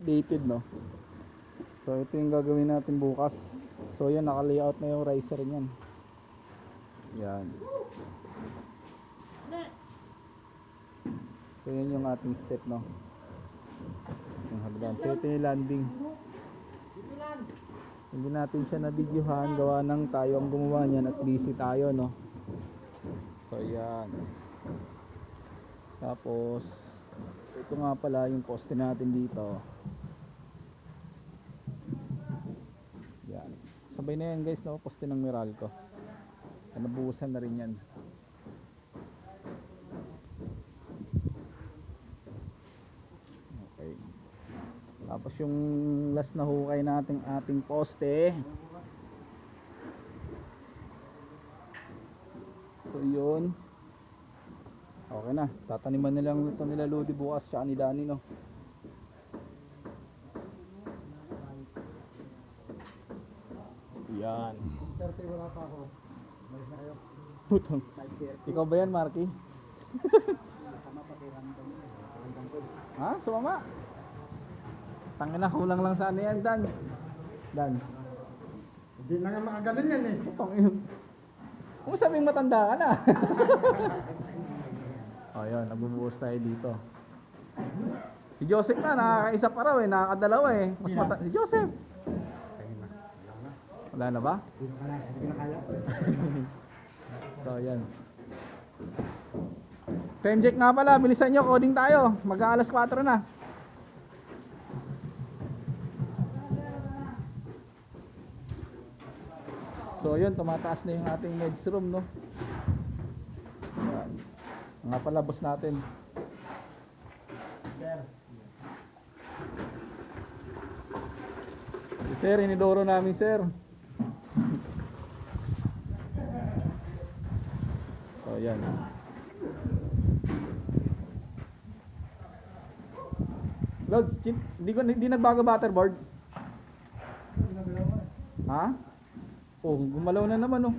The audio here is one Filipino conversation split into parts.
updated, no. So ito yung gagawin natin bukas. So yan, naka-layout na yung riser niyan. Yan. So yan yung ating step, no. Yung hagdan. So ito yung landing. Hindi natin siya na-videohan, gawa ng tayo ang gumawa niyan at busy tayo, no. So yan. Tapos ito nga pala yung poste natin dito. Yan. Sabay na yan guys, no, poste ng Meralco. Nabuhusan na rin yan. Okay. Tapos yung last na hukay nating ating poste. So yun. Okay na. Tataniman na lang ito nila Lodi bukas tsaka ni Danny, no. Yan. 30 wala pa ako. Malis na kayo. Putang. Ikaw ba yan, Marky? Ha? Sumama? Tangin na, kulang lang sa ano yan, Dan. Dan. Hindi na nga makagalan yan eh. Putang yun. Kung sabing matanda ka na. O yun, nagbubuhos tayo dito. Si Joseph na, nakakaisa pa raw eh, nakakadalawa eh. Mas si Joseph. Wala na ba? Hindi na kaya. So yan. Femjek nga pala, bilisan nyo, coding tayo. Mag-aalas 4 na. So yun, tumataas na yung ating meds room, no. Yan. Nga pala boss natin. Sir, inidoro namin sir. So yan. Lods, hindi nagbago butterboard? Ha? Oh, gumalaw na naman oh.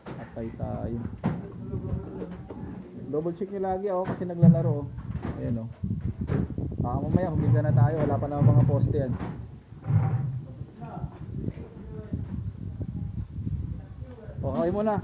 Patay tayo. Double check nyo lagi oh, kasi naglalaro oh. Ayan oh. Baka mamaya humiga na tayo, wala pa naman mga poste yan. Okay mo na.